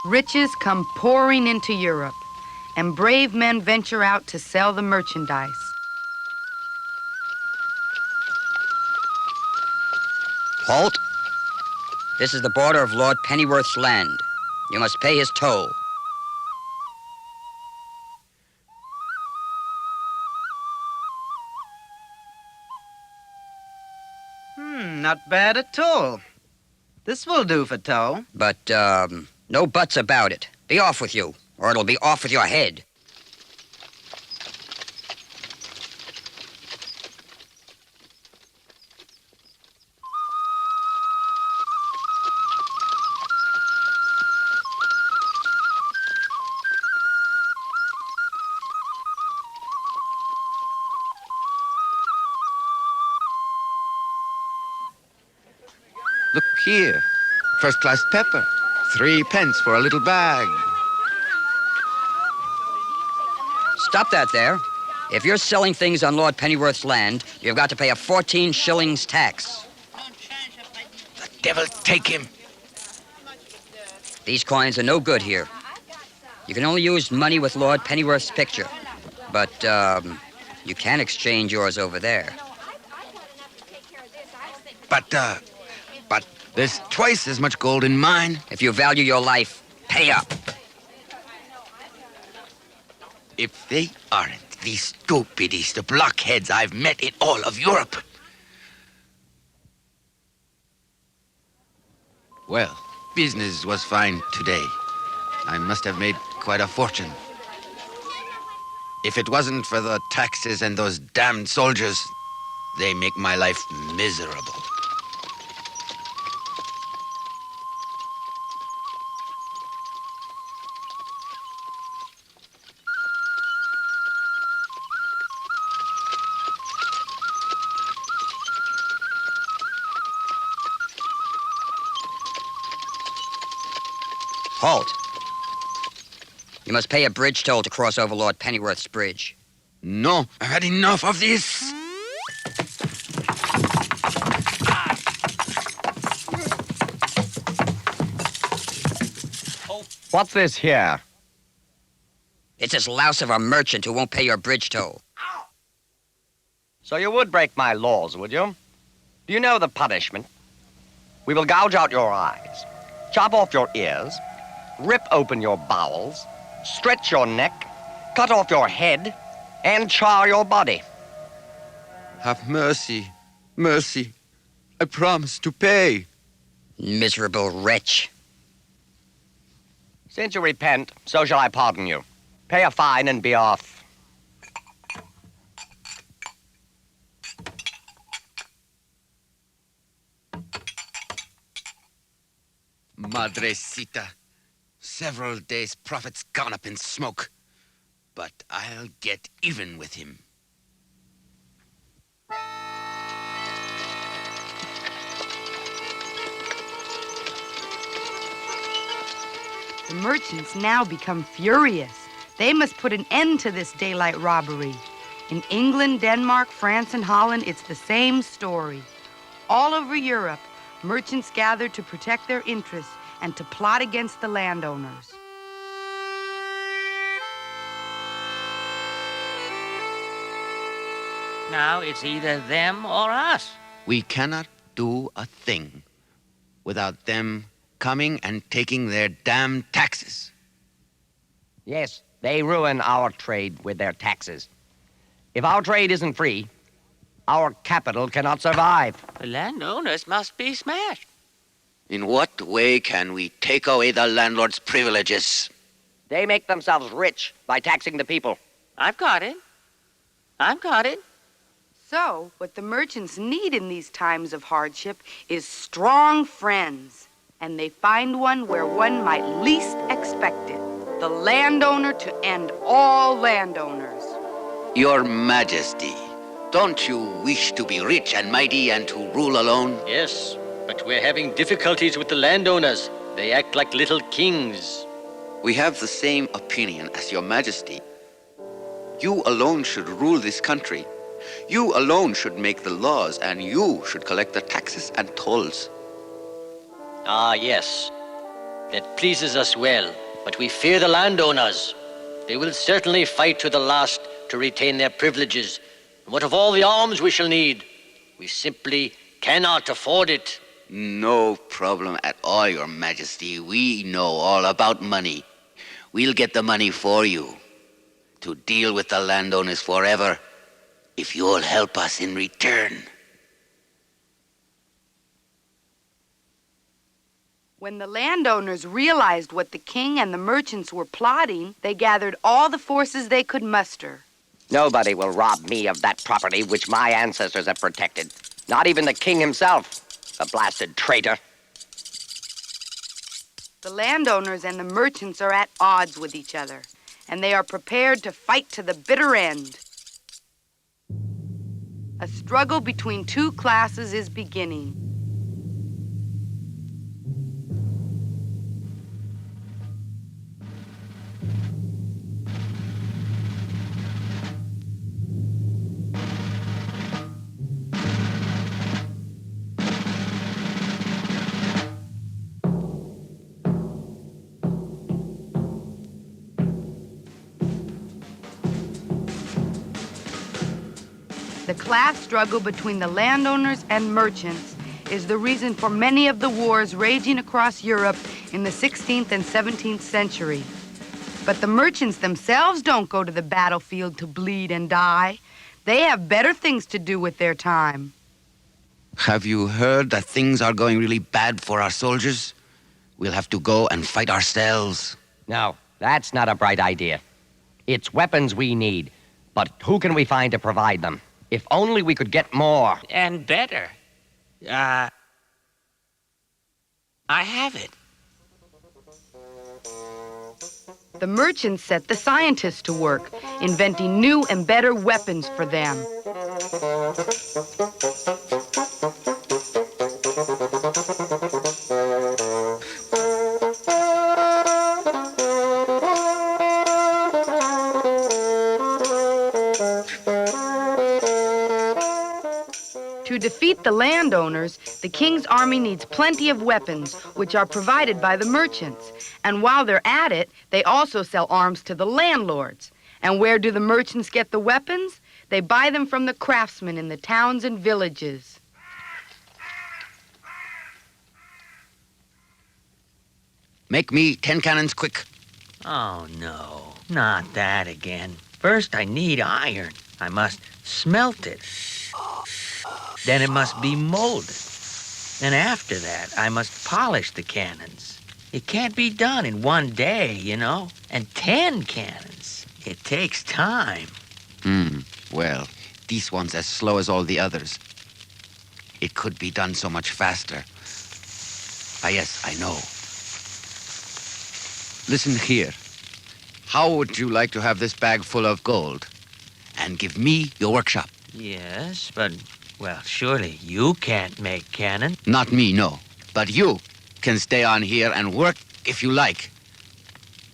Riches come pouring into Europe, and brave men venture out to sell the merchandise. Halt! This is the border of Lord Pennyworth's land. You must pay his toll. Not bad at all. This will do for toll. But, no buts about it. Be off with you, or it'll be off with your head. Look here. First-class pepper. 3 pence for a little bag. Stop that there. If you're selling things on Lord Pennyworth's land, you've got to pay a 14 shillings tax. The devil take him. These coins are no good here. You can only use money with Lord Pennyworth's picture. But, you can exchange yours over there. But there's twice as much gold in mine. If you value your life, pay up. If they aren't the stupidest blockheads I've met in all of Europe. Well, business was fine today. I must have made quite a fortune. If it wasn't for the taxes and those damned soldiers, they make my life miserable. Halt. You must pay a bridge toll to cross over Lord Pennyworth's bridge. No, I've had enough of this. What's this here? It's this louse of a merchant who won't pay your bridge toll. So you would break my laws, would you? Do you know the punishment? We will gouge out your eyes, chop off your ears, rip open your bowels, stretch your neck, cut off your head, and char your body. Have mercy, mercy. I promise to pay. Miserable wretch. Since you repent, so shall I pardon you. Pay a fine and be off. Madrecita. Several days' profits gone up in smoke. But I'll get even with him. The merchants now become furious. They must put an end to this daylight robbery. In England, Denmark, France, and Holland, it's the same story. All over Europe, merchants gather to protect their interests and to plot against the landowners. Now it's either them or us. We cannot do a thing without them coming and taking their damn taxes. Yes, they ruin our trade with their taxes. If our trade isn't free, our capital cannot survive. The landowners must be smashed. In what way can we take away the landlord's privileges? They make themselves rich by taxing the people. I've got it. So, what the merchants need in these times of hardship is strong friends. And they find one where one might least expect it. The landowner to end all landowners. Your Majesty, don't you wish to be rich and mighty and to rule alone? Yes, but we're having difficulties with the landowners. They act like little kings. We have the same opinion as your Majesty. You alone should rule this country. You alone should make the laws, and you should collect the taxes and tolls. Ah, yes. That pleases us well, but we fear the landowners. They will certainly fight to the last to retain their privileges. And what of all the arms we shall need? We simply cannot afford it. No problem at all, Your Majesty. We know all about money. We'll get the money for you to deal with the landowners forever if you'll help us in return. When the landowners realized what the king and the merchants were plotting, they gathered all the forces they could muster. Nobody will rob me of that property which my ancestors have protected. Not even the king himself, the blasted traitor. The landowners and the merchants are at odds with each other, and they are prepared to fight to the bitter end. A struggle between two classes is beginning. The class struggle between the landowners and merchants is the reason for many of the wars raging across Europe in the 16th and 17th century. But the merchants themselves don't go to the battlefield to bleed and die. They have better things to do with their time. Have you heard that things are going really bad for our soldiers? We'll have to go and fight ourselves. No, that's not a bright idea. It's weapons we need, but who can we find to provide them? If only we could get more. And better. I have it. The merchants set the scientists to work, inventing new and better weapons for them. To defeat the landowners, the king's army needs plenty of weapons, which are provided by the merchants. And while they're at it, they also sell arms to the landlords. And where do the merchants get the weapons? They buy them from the craftsmen in the towns and villages. Make me 10 cannons quick. Oh, no. Not that again. First, I need iron. I must smelt it. Then it must be molded. And after that, I must polish the cannons. It can't be done in one day, you know. And 10 cannons. It takes time. Well, this one's as slow as all the others. It could be done so much faster. Ah, yes, I know. Listen here. How would you like to have this bag full of gold? And give me your workshop. Yes, but, well, surely you can't make cannon. Not me, no. But you can stay on here and work if you like.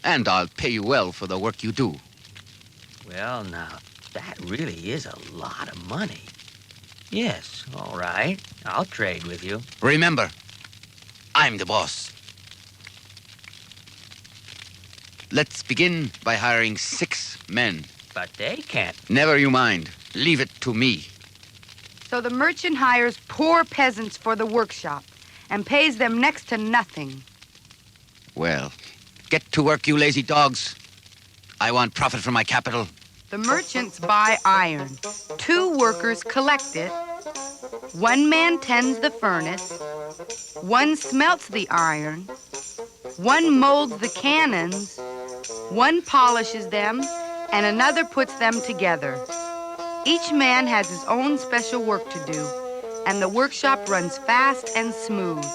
And I'll pay you well for the work you do. Well, now, that really is a lot of money. Yes, all right. I'll trade with you. Remember, I'm the boss. Let's begin by hiring 6 men. But they can't. Never you mind. Leave it to me. So the merchant hires poor peasants for the workshop and pays them next to nothing. Well, get to work, you lazy dogs. I want profit from my capital. The merchants buy iron. 2 workers collect it. 1 man tends the furnace. 1 smelts the iron. 1 molds the cannons. 1 polishes them, and another puts them together. Each man has his own special work to do, and the workshop runs fast and smooth.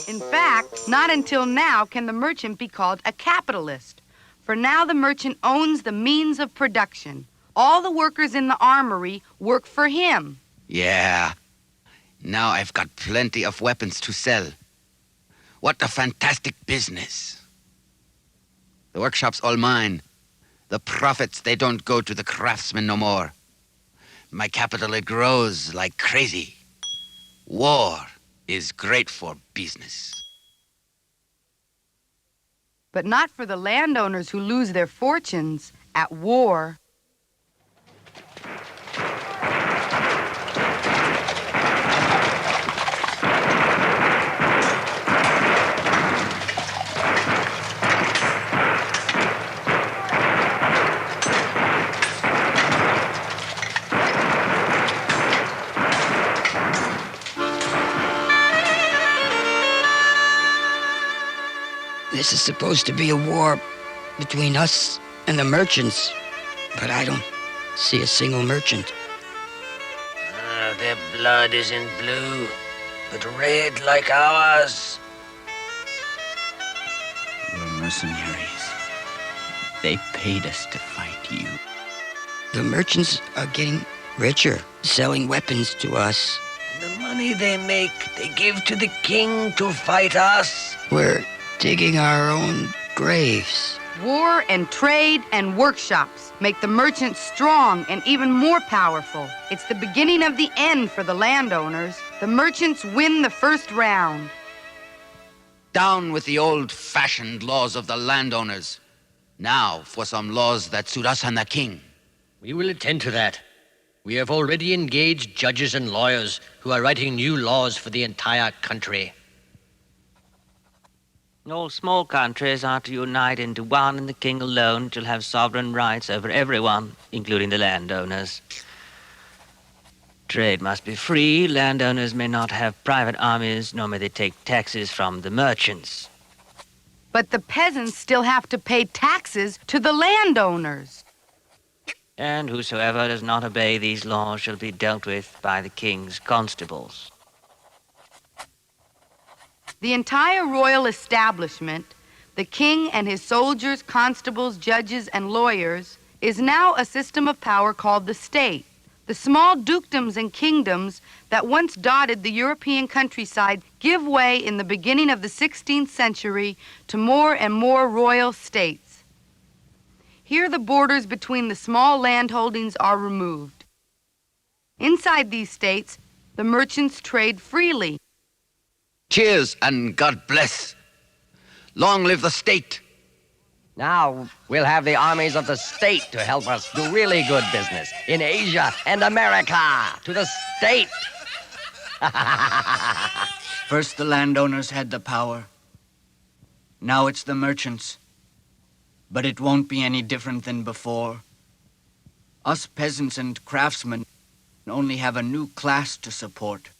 In fact, not until now can the merchant be called a capitalist, for now the merchant owns the means of production. All the workers in the armory work for him. Yeah. Now I've got plenty of weapons to sell. What a fantastic business. The workshop's all mine. The profits, they don't go to the craftsmen no more. My capital, it grows like crazy. War is great for business. But not for the landowners who lose their fortunes at war. This is supposed to be a war between us and the merchants, but I don't see a single merchant. Their blood isn't blue, but red like ours. We're mercenaries. They paid us to fight you. The merchants are getting richer, selling weapons to us. The money they make, they give to the king to fight us. We're digging our own graves. War and trade and workshops make the merchants strong and even more powerful. It's the beginning of the end for the landowners. The merchants win the first round. Down with the old-fashioned laws of the landowners. Now for some laws that suit us and the king. We will attend to that. We have already engaged judges and lawyers who are writing new laws for the entire country. All small countries are to unite into one, and the king alone shall have sovereign rights over everyone, including the landowners. Trade must be free. Landowners may not have private armies, nor may they take taxes from the merchants. But the peasants still have to pay taxes to the landowners. And whosoever does not obey these laws shall be dealt with by the king's constables. The entire royal establishment, the king and his soldiers, constables, judges, and lawyers, is now a system of power called the state. The small dukedoms and kingdoms that once dotted the European countryside give way in the beginning of the 16th century to more and more royal states. Here the borders between the small landholdings are removed. Inside these states, the merchants trade freely. Cheers and God bless. Long live the state. Now we'll have the armies of the state to help us do really good business in Asia and America. To the state. First the landowners had the power. Now it's the merchants. But it won't be any different than before. Us peasants and craftsmen only have a new class to support.